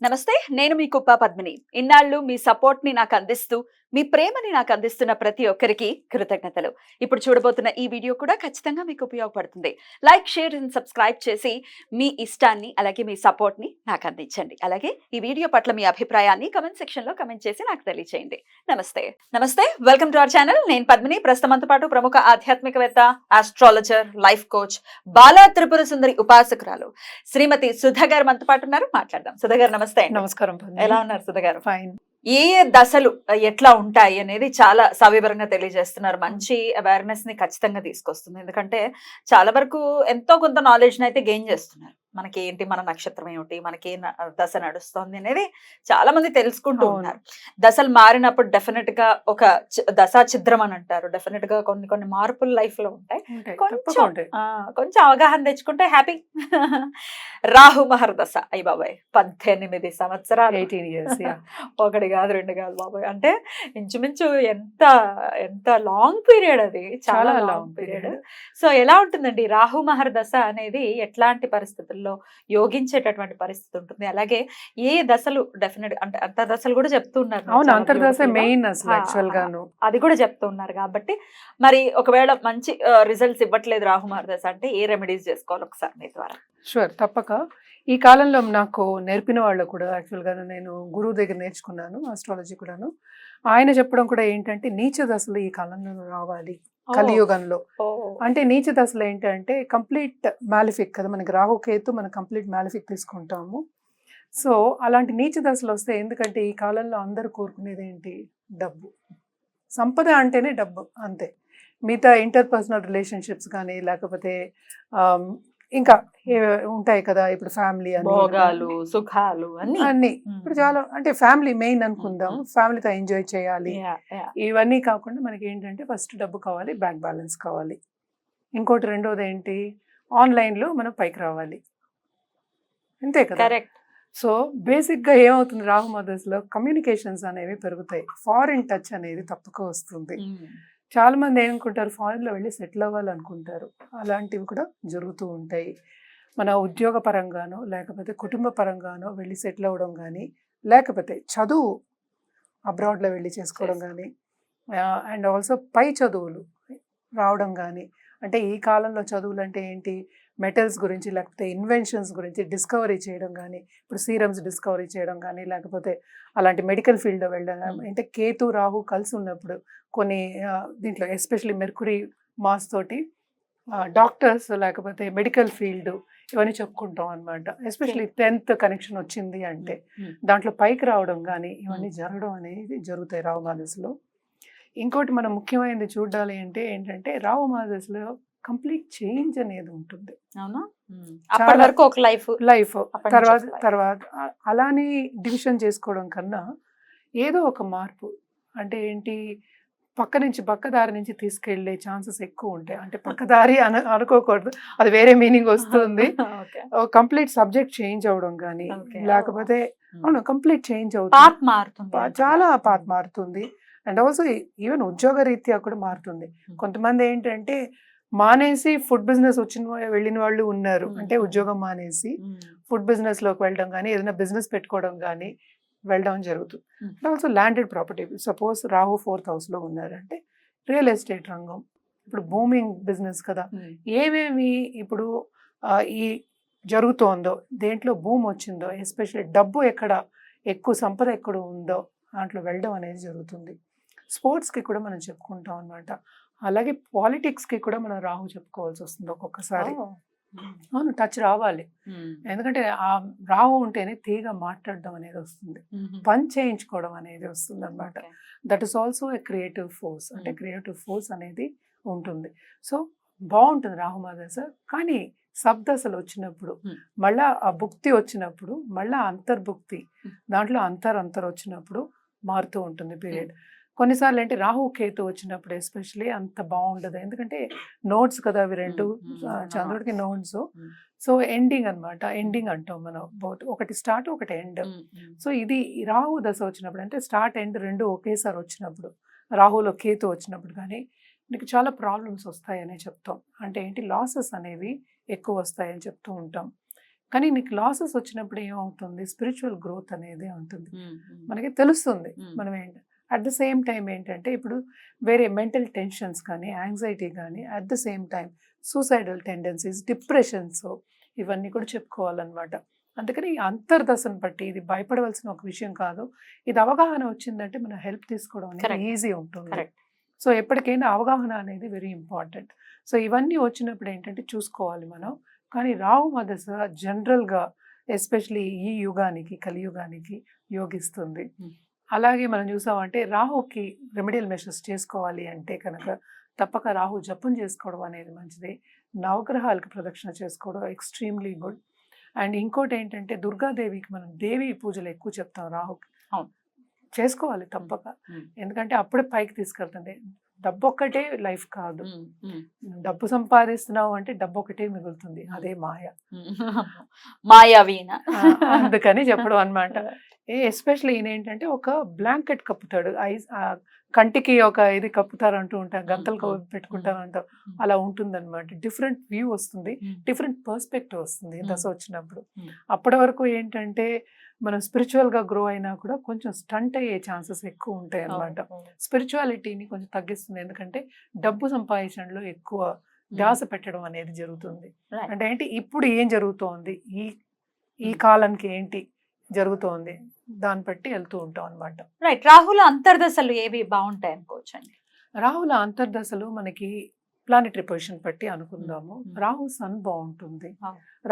నమస్తే, నేను మీ కుప్ప పద్మిని. ఇన్నాళ్ళు మీ సపోర్ట్‌ని నాకందిస్తూ, మీ ప్రేమని నాకందిస్తున్న ప్రతి ఒక్కరికి కృతజ్ఞతలు. ఇప్పుడు చూడబోతున్న ఈ వీడియో కూడా ఖచ్చితంగా మీకు ఉపయోగపడుతుంది. లైక్, షేర్ అండ్ సబ్స్క్రైబ్ చేసి మీ ఇష్టాన్ని, అలాగే మీ సపోర్ట్‌ని నాకందించండి. అలాగే ఈ వీడియో పట్ల మీ అభిప్రాయాన్ని కామెంట్ సెక్షన్‌లో కామెంట్ చేసి నాకు తెలియజేయండి. నమస్తే. నమస్తే. Welcome to our channel. నేను పద్మిని. ప్రస్తుతం మనతో పాటు ప్రముఖ ఆధ్యాత్మికవేత్త, astrologer, life coach, Bala Tripura Sundari ఉపాసకురాలు శ్రీమతి సుధ గారు మనతో పాటు ఉన్నారు. మాట్లాడదాం. సుధ గారు నమస్తే అండి. నమస్కారం. ఎలా ఉన్నారు సుధ గారు? ఫైన్. ఏ దశలు ఎట్లా ఉంటాయి అనేది చాలా సవివరంగా తెలియజేస్తున్నారు. మంచి అవేర్నెస్ ని ఖచ్చితంగా తీసుకొస్తుంది. ఎందుకంటే చాలా వరకు ఎంతో కొంత నాలెడ్జ్ ని అయితే గెయిన్ చేస్తున్నారు. మనకి ఏంటి, మన నక్షత్రం ఏమిటి, మనకి దశ నడుస్తోంది అనేది చాలా మంది తెలుసుకుంటూ ఉన్నారు. దశలు మారినప్పుడు డెఫినెట్ గా ఒక దశా ఛిద్రం అని అంటారు. డెఫినెట్ గా కొన్ని కొన్ని మార్పులు లైఫ్ లో ఉంటాయి. కొంచెం అవగాహన తెచ్చుకుంటే హ్యాపీ. రాహు మహర్దశ అయ్యి బాబాయ్ 18 సంవత్సరాలు. 18 years. ఒకటి కాదు, రెండు కాదు బాబాయ్. అంటే ఇంచుమించు ఎంత ఎంత లాంగ్ పీరియడ్ అది, చాలా లాంగ్ పీరియడ్. సో ఎలా ఉంటుందండి రాహు మహర్దశ అనేది? ఎట్లాంటి పరిస్థితుల్లో యోగించేటటువంటి పరిస్థితి ఉంటుంది? అలాగే ఏ దశలు డెఫినెట్ అంటే అంతర్దశలు కూడా చెప్తున్నారు. అవును, అంతర్దశ మెయిన్ అసలు యాక్చువల్ గాను అది కూడా చెప్తున్నారు. కాబట్టి మరి ఒకవేళ మంచి రిజల్ట్స్ ఇవ్వట్లేదు రాహు మహర్దశ అంటే ఏ రెమెడీస్ చేసుకోవాలి ఒకసారి మీ ద్వారా? షూర్, తప్పక. ఈ కాలంలో నాకు నేర్పిన వాళ్ళు కూడా యాక్చువల్గా నేను గురువు దగ్గర నేర్చుకున్నాను ఆస్ట్రాలజీ కూడాను. ఆయన చెప్పడం కూడా ఏంటంటే నీచ దశలు ఈ కాలంలో రావాలి కలియుగంలో. అంటే నీచ దశలు ఏంటంటే కంప్లీట్ మ్యాలిఫిక్ కదా, మనకి రాహుకేతు మనం కంప్లీట్ మ్యాలిఫిక్ తీసుకుంటాము. సో అలాంటి నీచ దశలు వస్తే, ఎందుకంటే ఈ కాలంలో అందరూ కోరుకునేది ఏంటి? డబ్బు. సంపద అంటేనే డబ్బు, అంతే. మిగతా ఇంటర్పర్సనల్ రిలేషన్షిప్స్ కానీ లేకపోతే ఇంకా ఉంటాయి కదా, ఇప్పుడు ఫ్యామిలీ భోగాలు, సుఖాలు అన్ని ఇప్పుడు చాలా, అంటే ఫ్యామిలీ మెయిన్ అనుకుందాం. ఫ్యామిలీతో ఎంజాయ్ చేయాలి. ఇవన్నీ కాకుండా మనకి ఏంటంటే ఫస్ట్ డబ్బు కావాలి, బ్యాంక్ బ్యాలెన్స్ కావాలి. ఇంకోటి రెండోది ఏంటి, ఆన్లైన్లో మనం పైకి రావాలి, అంతే కదా. కరెక్ట్. సో బేసిక్గా ఏమవుతుంది, రాహు మదర్స్లో కమ్యూనికేషన్స్ అనేవి పెరుగుతాయి. ఫారిన్ టచ్ అనేది తప్పక వస్తుంది. చాలా మంది ఏమనుకుంటారు, ఫారిన్లో వెళ్ళి సెటిల్ అవ్వాలనుకుంటారు. అలాంటివి కూడా జరుగుతూ ఉంటాయి. మన ఉద్యోగ పరంగానో లేకపోతే కుటుంబ పరంగానో వెళ్ళి సెటిల్ అవ్వడం కానీ, లేకపోతే చదువు అబ్రాడ్లో వెళ్ళి చేసుకోవడం కానీ, అండ్ ఆల్సో పై చదువులు రావడం కానీ. అంటే ఈ కాలంలో చదువులు అంటే ఏంటి, మెటల్స్ గురించి లేకపోతే ఇన్వెన్షన్స్ గురించి డిస్కవరీ చేయడం కానీ, ఇప్పుడు సీరమ్స్ డిస్కవరీ చేయడం కానీ, లేకపోతే అలాంటి మెడికల్ ఫీల్డ్లో వెళ్ళడం. అంటే కేతు రాహు కలిసి ఉన్నప్పుడు కొన్ని దీంట్లో ఎస్పెషల్లీ మెర్కురీ మాస్ తోటి డాక్టర్స్ లేకపోతే మెడికల్ ఫీల్డ్ ఇవన్నీ చెప్పుకుంటాం అనమాట. ఎస్పెషల్లీ 10th కనెక్షన్ వచ్చింది అంటే దాంట్లో పైకి రావడం కానీ ఇవన్నీ జరగడం అనేది జరుగుతాయి రాహు మహర్దశలో. ఇంకోటి మనం ముఖ్యమైనది చూడాలి అంటే ఏంటంటే, రాహు మహర్దశలో కంప్లీట్ చేంజ్ అనేది ఉంటుంది. అవునా? అప్పటి వరకు ఒక లైఫ్ తర్వాత అలానే డివిజన్ చేసుకోవడం కన్నా ఏదో ఒక మార్పు, అంటే ఏంటి, పక్కదారి నుంచి తీసుకెళ్లే ఛాన్సెస్ ఎక్కువ ఉంటాయి. అంటే పక్కదారి అనుకోకూడదు, అది వేరే మీనింగ్ వస్తుంది. కంప్లీట్ సబ్జెక్ట్ చేంజ్ అవడం కానీ, లేకపోతే అవును కంప్లీట్ చేంజ్ అవుతుంది, చాలా పాత్ మారుతుంది. అండ్ ఆల్సో ఈవెన్ ఉద్యోగ రీత్యా కూడా మారుతుంది. కొంతమంది ఏంటంటే మానేసి ఫుడ్ బిజినెస్ వెళ్ళిన వాళ్ళు ఉన్నారు. అంటే ఉద్యోగం మానేసి ఫుడ్ బిజినెస్ లోకి వెళ్ళడం కానీ, ఏదైనా బిజినెస్ పెట్టుకోవడం కానీ వెళ్ళడం జరుగుతుంది. And also landed property, suppose Rahu 4th హౌస్లో ఉన్నారంటే రియల్ ఎస్టేట్ రంగం ఇప్పుడు బూమింగ్ బిజినెస్ కదా. ఏమేమి ఇప్పుడు ఈ జరుగుతోందో, దేంట్లో భూమి వచ్చిందో, ఎస్పెషల్లీ డబ్బు ఎక్కడ ఎక్కువ, సంపద ఎక్కడ ఉందో దాంట్లో వెళ్ళడం అనేది జరుగుతుంది. స్పోర్ట్స్కి కూడా మనం చెప్పుకుంటాం అనమాట. అలాగే పాలిటిక్స్కి కూడా మనం రాహు చెప్పుకోవాల్సి వస్తుంది ఒక్కొక్కసారి. అవును, టచ్ రావాలి. ఎందుకంటే ఆ రాహు ఉంటేనే తీగ మాట్లాడడం అనేది వస్తుంది, పని చేయించుకోవడం అనేది వస్తుంది అనమాట. That is also a creative force. అంటే క్రియేటివ్ ఫోర్స్ అనేది ఉంటుంది. సో బాగుంటుంది రాహు మహర్దశ. కానీ సబ్దశలు వచ్చినప్పుడు, మళ్ళా ఆ భుక్తి వచ్చినప్పుడు, మళ్ళా అంతర్భుక్తి, దాంట్లో అంతర్ వచ్చినప్పుడు మారుతూ ఉంటుంది పీరియడ్. కొన్నిసార్లు ఏంటి, రాహు కేతు వచ్చినప్పుడు ఎస్పెషలీ అంత బాగుండదు. ఎందుకంటే నోట్స్ కదా అవి రెండు, చంద్రుడికి నోట్స్. సో ఎండింగ్ అనమాట, ఎండింగ్ అంటాం మనం. ఒకటి స్టార్ట్, ఒకటి ఎండ్. సో ఇది రాహు దశ వచ్చినప్పుడు, అంటే స్టార్ట్ ఎండ్ రెండు ఒకేసారి వచ్చినప్పుడు, రాహులో కేతు వచ్చినప్పుడు కానీ నీకు చాలా ప్రాబ్లమ్స్ వస్తాయని చెప్తాం. అంటే ఏంటి, లాసెస్ అనేవి ఎక్కువ వస్తాయని చెప్తూ ఉంటాం. కానీ నీకు లాసెస్ వచ్చినప్పుడు ఏమవుతుంది, స్పిరిచువల్ గ్రోత్ అనేది ఉంటుంది, మనకి తెలుస్తుంది మనం ఏంటి. అట్ ద సేమ్ టైం ఏంటంటే ఇప్పుడు వేరే మెంటల్ టెన్షన్స్ కానీ యాంగ్జైటీ కానీ, at the same time suicidal tendencies, depressions, ఇవన్నీ కూడా చెప్పుకోవాలన్నమాట. అందుకని ఈ అంతర్దశను బట్టి ఇది భయపడవలసిన ఒక విషయం కాదు. ఇది అవగాహన వచ్చిందంటే మనం హెల్ప్ తీసుకోవడం అనేది Correct. ఈజీ ఉంటుంది. Correct. సో ఎప్పటికైనా అవగాహన అనేది వెరీ ఇంపార్టెంట్. సో ఇవన్నీ వచ్చినప్పుడు ఏంటంటే చూసుకోవాలి మనం. కానీ రాహు మదశ జనరల్గా ఎస్పెషలీ ఈ యుగానికి, కలియుగానికి యోగిస్తుంది. అలాగే మనం చూసామంటే రాహుకి రెమెడియల్ మెషర్స్ చేసుకోవాలి అంటే కనుక తప్పక రాహు జపం చేసుకోవడం అనేది మంచిది. నవగ్రహాలకు ప్రదక్షిణ చేసుకోవడం ఎక్స్ట్రీమ్లీ గుడ్. అండ్ ఇంకోటి ఏంటంటే దుర్గాదేవికి మనం దేవి పూజలు ఎక్కువ చెప్తాం రాహుకి. అవును. చేసుకోవాలి తప్పక. ఎందుకంటే అప్పుడే పైకి తీసుకెళ్తుంది. డబ్బు ఒక్కటే లైఫ్ కాదు. డబ్బు సంపాదిస్తున్నావు అంటే డబ్బు ఒకటే మిగులుతుంది, అదే మాయ. మాయావీన. అందుకని చెప్పడం అనమాట. ఎస్పెషల్లీ ఈయన ఏంటంటే ఒక బ్లాంకెట్ కప్పుతాడు, ఐస్ కంటికి ఒక ఇది కప్పుతారు అంటూ ఉంటారు, గంతలు పెట్టుకుంటారు అంటారు, అలా ఉంటుందన్నమాట. డిఫరెంట్ వ్యూ వస్తుంది, డిఫరెంట్ పర్స్పెక్టివ్ వస్తుంది దశ వచ్చినప్పుడు. అప్పటి వరకు ఏంటంటే మనం స్పిరిచువల్గా గ్రో అయినా కూడా కొంచెం స్టంట్ అయ్యే ఛాన్సెస్ ఎక్కువ ఉంటాయి అన్నమాట. స్పిరిచువాలిటీని కొంచెం తగ్గిస్తుంది, ఎందుకంటే డబ్బు సంపాదించడంలో ఎక్కువ ధ్యాస పెట్టడం అనేది జరుగుతుంది. అంటే ఏంటి ఇప్పుడు ఏం జరుగుతోంది, ఈ కాలానికి ఏంటి జరుగుతోంది, దాన్ని బట్టి వెళ్తూ ఉంటాం అనమాట. రైట్. రాహుల అంతర్దశలు ఏవి బాగుంటాయి అనుకోవచ్చు అండి? రాహుల అంతర్దశలు మనకి ప్లానెటరీ పొజిషన్ బట్టి అనుకుందాము. రాహు సన్ బాగుంటుంది,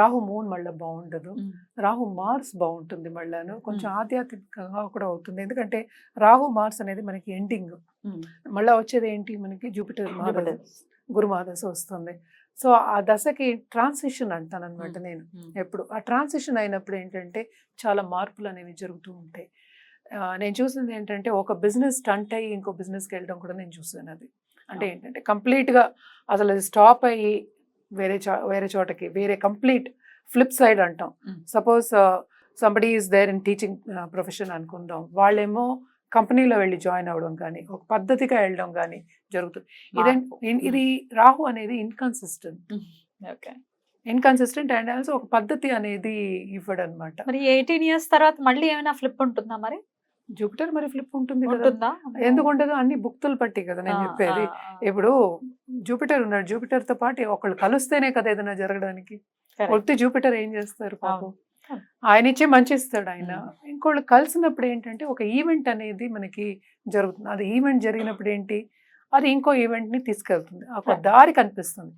రాహు మూన్ మళ్ళీ బాగుండదు, రాహు మార్స్ బాగుంటుంది, మళ్ళాను కొంచెం ఆధ్యాత్మికంగా కూడా అవుతుంది. ఎందుకంటే రాహు మార్స్ అనేది మనకి ఎండింగ్, మళ్ళీ వచ్చేది ఏంటి మనకి జూపిటర్ గురుమహాదశ వస్తుంది. సో ఆ దశకి ట్రాన్సిషన్ అంటాను అనమాట నేను ఎప్పుడు. ఆ ట్రాన్సిషన్ అయినప్పుడు ఏంటంటే చాలా మార్పులు అనేవి జరుగుతూ ఉంటాయి. నేను చూసింది ఏంటంటే ఒక బిజినెస్ స్టంట్ అయ్యి ఇంకో బిజినెస్కి వెళ్ళడం కూడా నేను చూసాను. అది అంటే ఏంటంటే కంప్లీట్గా అసలు అది స్టాప్ అయ్యి వేరే చోటకి వేరే కంప్లీట్ ఫ్లిప్ సైడ్ అంటాం. Suppose somebody is there in teaching profession అనుకుందాం, వాళ్ళేమో కంపెనీలో వెళ్ళి జాయిన్ అవ్వడం కానీ ఒక పద్ధతిగా వెళ్ళడం కానీ జరుగుతుంది. ఇది రాహు అనేది ఇన్కన్సిస్టెంట్ అండ్ ఆల్సో ఒక పద్ధతి అనేది ఇవ్వడం అనమాట. మరి 18 years తర్వాత మళ్ళీ ఏమైనా ఫ్లిప్ ఉంటుందా? మరి జూపిటర్ మరి ఫ్లిప్ ఉంటుంది కదా, ఎందుకు ఉండదు? అన్ని భుక్తులు పట్టి కదా నేను చెప్పేది. ఇప్పుడు జూపిటర్ ఉన్నాడు, జూపిటర్ తో పాటు ఒకళ్ళు కలిస్తేనే కదా ఏదైనా జరగడానికి. ఒట్టి జూపిటర్ ఏం చేస్తారు పాపం, ఆయన ఇచ్చే మంచి ఇస్తాడు ఆయన. ఇంకోళ్ళు కలిసినప్పుడు ఏంటంటే ఒక ఈవెంట్ అనేది మనకి జరుగుతుంది. అది ఈవెంట్ జరిగినప్పుడు ఏంటి, అది ఇంకో ఈవెంట్ ని తీసుకెళ్తుంది, ఒక దారి కనిపిస్తుంది.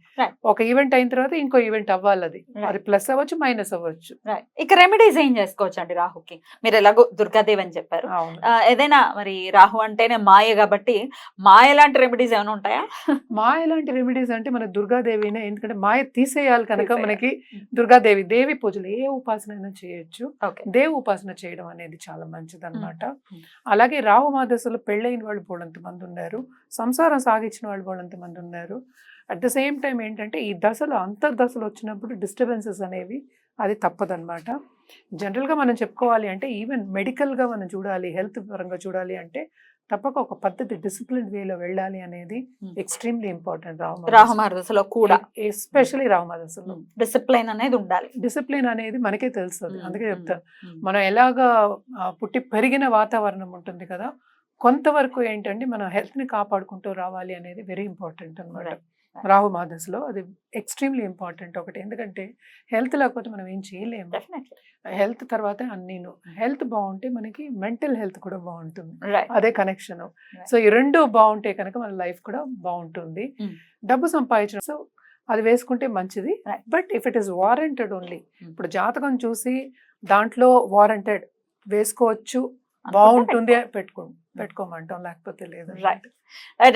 ఒక ఈవెంట్ అయిన తర్వాత ఇంకో ఈవెంట్ అవ్వాలి, అది ప్లస్ అవ్వచ్చు మైనస్ అవ్వచ్చు. ఇక రెమెడీస్ ఏం చేసుకోవచ్చు అండి రాహుకి? మీరు ఎలాగో దుర్గాదేవి అని చెప్పారు, ఏదైనా మరి రాహు అంటేనే మాయ కాబట్టి మాయ లాంటి రెమెడీస్ ఏమైనా ఉంటాయా? మాయ లాంటి రెమెడీస్ అంటే మన దుర్గాదేవినే, ఎందుకంటే మాయ తీసేయాలి కనుక మనకి దుర్గాదేవి దేవి పూజలు ఏ ఉపాసన అయినా చేయొచ్చు. దేవి ఉపాసన చేయడం అనేది చాలా మంచిది అనమాట. అలాగే రాహు మహాదశలో పెళ్ళైన వాళ్ళు బోడంత మంది ఉన్నారు, సంసారం సాగించిన వాళ్ళు బోడంత మంది ఉన్నారు. అట్ ద సేమ్ టైం ఏంటంటే ఈ దశలో అంతర్దశలు వచ్చినప్పుడు డిస్టర్బెన్సెస్ అనేవి అది తప్పదన్నమాట. జనరల్గా మనం చెప్పుకోవాలి అంటే ఈవెన్ మెడికల్గా మనం చూడాలి, హెల్త్ పరంగా చూడాలి అంటే తప్పక ఒక పద్ధతి డిసిప్లిన్ వేలో వెళ్ళాలి అనేది ఎక్స్ట్రీమ్లీ ఇంపార్టెంట్. రాహు మహాదశలో కూడా ఎస్పెషల్లీ రాహు మహాదశలో డిసిప్లిన్ అనేది ఉండాలి. డిసిప్లిన్ అనేది మనకే తెలుస్తుంది, అందుకే చెప్తాను. మనం ఎలాగా పుట్టి పెరిగిన వాతావరణం ఉంటుంది కదా, కొంతవరకు ఏంటంటే మన హెల్త్ని కాపాడుకుంటూ రావాలి అనేది వెరీ ఇంపార్టెంట్ అనమాట. రాహు మహాదశలో అది ఎక్స్ట్రీమ్లీ ఇంపార్టెంట్ ఒకటి, ఎందుకంటే హెల్త్ లేకపోతే మనం ఏం చేయలేము. హెల్త్ తర్వాత అన్నీను, హెల్త్ బాగుంటే మనకి మెంటల్ హెల్త్ కూడా బాగుంటుంది, అదే కనెక్షన్. సో ఈ రెండు బాగుంటే కనుక మన లైఫ్ కూడా బాగుంటుంది. డబ్బు సంపాదించడం సో అది వేసుకుంటే మంచిది, but if it is warranted only. ఇప్పుడు జాతకం చూసి దాంట్లో వారంటెడ్ వేసుకోవచ్చు, బాగుంటుంది పెట్టుకోమంటాం, లేకపోతే లేదు. రైట్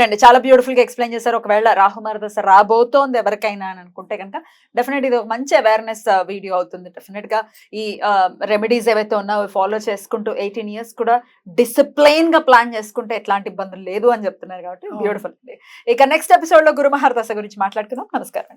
అండి, చాలా బ్యూటిఫుల్ గా ఎక్స్ప్లెయిన్ చేశారు. ఒకవేళ రాహు మహాదశ రాబోతోంది ఎవరికైనా అని అనుకుంటే కనుక డెఫినెట్ ఇది ఒక మంచి అవేర్నెస్ వీడియో అవుతుంది. డెఫినెట్ గా ఈ రెమెడీస్ ఏవైతే ఉన్నాయో ఫాలో చేసుకుంటూ 18 years కూడా డిసిప్లైన్ గా ప్లాన్ చేసుకుంటే ఎట్లాంటి ఇబ్బందులు లేదు అని చెప్తున్నారు కాబట్టి బ్యూటిఫుల్. ఇక నెక్స్ట్ ఎపిసోడ్ లో గురు మహాదశ గురించి మాట్లాడుకుందాం. నమస్కారం.